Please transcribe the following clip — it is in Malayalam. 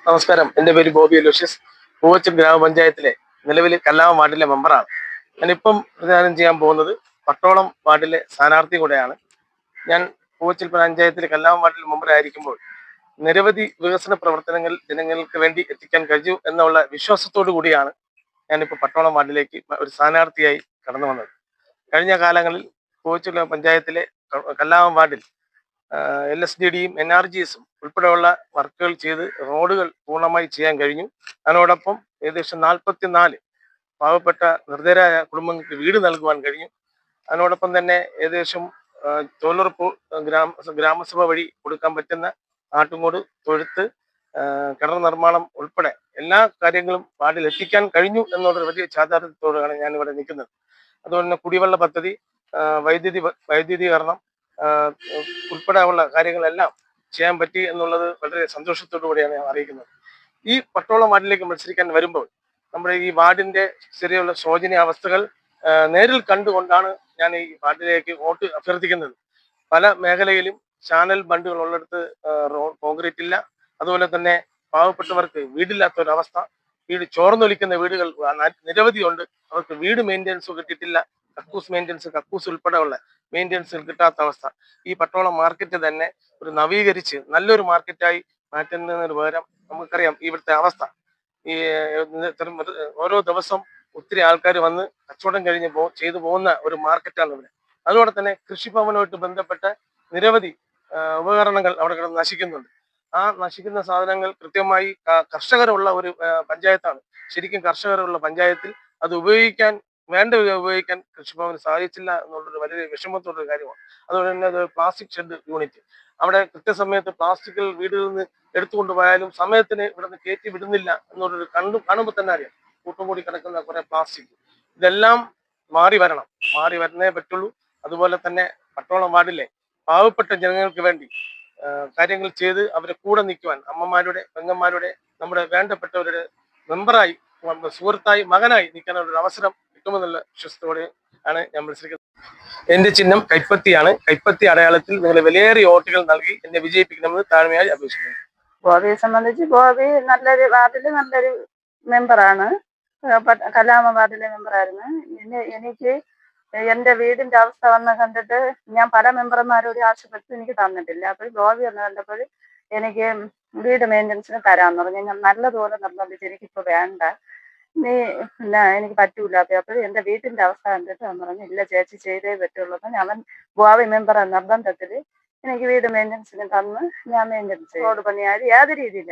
നമസ്കാരം. എൻ്റെ പേര് ബോബി അലോഷ്യസ്. പൂവച്ചൽ ഗ്രാമപഞ്ചായത്തിലെ നിലവിൽ കല്ലാമം വാർഡിലെ മെമ്പറാണ്. ഞാനിപ്പം പ്രചാരണം ചെയ്യാൻ പോകുന്നത് പട്ടോളം വാർഡിലെ സ്ഥാനാർത്ഥി കൂടെയാണ്. ഞാൻ പൂവച്ചൽ പഞ്ചായത്തിലെ കല്ലാമം വാർഡിൽ മെമ്പറായിരിക്കുമ്പോൾ നിരവധി വികസന പ്രവർത്തനങ്ങൾ ജനങ്ങൾക്ക് വേണ്ടി എത്തിക്കാൻ കഴിഞ്ഞു എന്നുള്ള വിശ്വാസത്തോടു കൂടിയാണ് ഞാനിപ്പോൾ പട്ടോളം വാർഡിലേക്ക് ഒരു സ്ഥാനാർത്ഥിയായി കടന്നു വന്നത്. കഴിഞ്ഞ കാലങ്ങളിൽ പൂവച്ചൽ പഞ്ചായത്തിലെ കല്ലാമം വാർഡിൽ LSDDയും NRGSും ഉൾപ്പെടെയുള്ള വർക്കുകൾ ചെയ്ത് റോഡുകൾ പൂർണ്ണമായി ചെയ്യാൻ കഴിഞ്ഞു. അതിനോടൊപ്പം ഏകദേശം 44 പാവപ്പെട്ട നിർദ്ധരായ കുടുംബങ്ങൾക്ക് വീട് നൽകുവാൻ കഴിഞ്ഞു. അതിനോടൊപ്പം തന്നെ ഏകദേശം തൊഴിലുറപ്പ് ഗ്രാമസഭ വഴി കൊടുക്കാൻ പറ്റുന്ന നാട്ടുംകോട്, തൊഴുത്ത്, കിണർ നിർമ്മാണം ഉൾപ്പെടെ എല്ലാ കാര്യങ്ങളും വാർഡിൽ എത്തിക്കാൻ കഴിഞ്ഞു എന്നുള്ളൊരു വലിയ ചാരിതാർത്ഥ്യത്തോടെയാണ് ഞാനിവിടെ നിൽക്കുന്നത്. അതുപോലെ തന്നെ കുടിവെള്ള പദ്ധതി, വൈദ്യുതീകരണം ഉൾപ്പെടെയുള്ള കാര്യങ്ങളെല്ലാം ചെയ്യാൻ പറ്റി എന്നുള്ളത് വളരെ സന്തോഷത്തോടു കൂടിയാണ് ഞാൻ അറിയിക്കുന്നത്. ഈ പട്ടോളം വാർഡിലേക്ക് മത്സരിക്കാൻ വരുമ്പോൾ നമ്മുടെ ഈ വാർഡിന്റെ ചെറിയുള്ള ശോചനീയാവസ്ഥകൾ നേരിൽ കണ്ടുകൊണ്ടാണ് ഞാൻ ഈ വാർഡിലേക്ക് വോട്ട് അഭ്യർത്ഥിക്കുന്നത്. പല മേഖലയിലും ചാനൽ ബണ്ടുകൾ ഉള്ളിടത്ത് കോൺക്രീറ്റ് ഇല്ല. അതുപോലെ തന്നെ പാവപ്പെട്ടവർക്ക് വീടില്ലാത്ത ഒരവസ്ഥ, വീട് ചോർന്നൊലിക്കുന്ന വീടുകൾ നിരവധിയുണ്ട്. അവർക്ക് വീട് മെയിൻ്റെനൻസ് കിട്ടിയിട്ടില്ല. കക്കൂസ് ഉൾപ്പെടെയുള്ള മെയിൻ്റെനൻസ് കിട്ടാത്ത അവസ്ഥ. ഈ പട്ടോളം മാർക്കറ്റ് തന്നെ ഒരു നവീകരിച്ച് നല്ലൊരു മാർക്കറ്റായി മാറ്റുന്നതിന് പകരം നമുക്കറിയാം ഇവിടുത്തെ അവസ്ഥ. ഈ ഓരോ ദിവസം ഒത്തിരി ആൾക്കാർ വന്ന് കച്ചവടം കഴിഞ്ഞ് ചെയ്തു പോകുന്ന ഒരു മാർക്കറ്റാണ് ഇവിടെ. അതുപോലെ തന്നെ കൃഷിഭവനുമായിട്ട് ബന്ധപ്പെട്ട നിരവധി ഉപകരണങ്ങൾ അവിടെ കിടന്ന് നശിക്കുന്നുണ്ട്. ആ നശിക്കുന്ന സാധനങ്ങൾ കൃത്യമായി കർഷകരുള്ള ഒരു പഞ്ചായത്താണ്. ശരിക്കും കർഷകരുള്ള പഞ്ചായത്തിൽ അത് ഉപയോഗിക്കാൻ കൃഷിഭവന് സാധിച്ചില്ല എന്നുള്ളൊരു വലിയ വിഷമത്തോടൊരു കാര്യമാണ്. അതുപോലെ തന്നെ അത് പ്ലാസ്റ്റിക് ഷെഡ് യൂണിറ്റ്, അവിടെ കൃത്യസമയത്ത് പ്ലാസ്റ്റിക്കുകൾ വീടുകളിൽ നിന്ന് എടുത്തുകൊണ്ടുപോയാലും സമയത്തിന് ഇവിടെ നിന്ന് കയറ്റി വിടുന്നില്ല എന്നുള്ളൊരു കാണുമ്പോൾ തന്നെ അറിയാം. കൂട്ടം കൂടി കിടക്കുന്ന കുറെ പ്ലാസ്റ്റിക്, ഇതെല്ലാം മാറി വരുന്നേ പറ്റുള്ളൂ. അതുപോലെ തന്നെ പട്ടോളം വാർഡിലെ പാവപ്പെട്ട ജനങ്ങൾക്ക് വേണ്ടി കാര്യങ്ങൾ ചെയ്ത് അവരെ കൂടെ നിൽക്കുവാൻ അമ്മമാരുടെ, പെങ്ങന്മാരുടെ, നമ്മുടെ വേണ്ടപ്പെട്ടവരുടെ മെമ്പറായി, സുഹൃത്തായി, മകനായി നിൽക്കാനുള്ള ഒരു അവസരം കിട്ടുമെന്നുള്ള വിശ്വാസത്തോടെ ആണ് ഞാൻ മത്സരിക്കുന്നത്. എന്റെ ചിഹ്നം കൈപ്പത്തിയാണ്. കൈപ്പത്തി അടയാളത്തിൽ നിങ്ങൾ വിലയേറിയ വോട്ടുകൾ നൽകി എന്നെ വിജയിപ്പിക്കണമെന്ന് താഴ്മയായി അപേക്ഷിക്കുന്നു. ഗോപിയെ സംബന്ധിച്ച് ഗോപി നല്ലൊരു മെമ്പറാണ്. കലാമ വാർഡിലെ മെമ്പറായിരുന്നു. എനിക്ക് എന്റെ വീടിന്റെ അവസ്ഥ വന്ന് കണ്ടിട്ട് ഞാൻ പല മെമ്പർമാരോട് ആവശ്യപ്പെട്ട് എനിക്ക് തന്നിട്ടില്ല. അപ്പോൾ ഗോപി എന്ന് കണ്ടപ്പോൾ എനിക്ക് വീട് മെയിൻ്റനൻസിന് തരാമെന്ന് പറഞ്ഞു. ഞാൻ നല്ലതുപോലെ നിർബന്ധിച്ച് എനിക്കിപ്പോൾ വേണ്ട, നീ എനിക്ക് പറ്റൂല. അപ്പോൾ എന്റെ വീട്ടിന്റെ അവസ്ഥ കണ്ടിട്ട് അവൻ പറഞ്ഞു ഇല്ല ചേച്ചി ചെയ്തേ പറ്റുള്ളൂ. അവൻ ഗോവി മെമ്പർ നിർബന്ധത്തിൽ എനിക്ക് വീട് മെയിൻ്റനൻസിന് തന്ന് ഞാൻ മെയിൻ്റനൻസ് റോഡ് പണിയാലും ഏത് രീതിയില്ല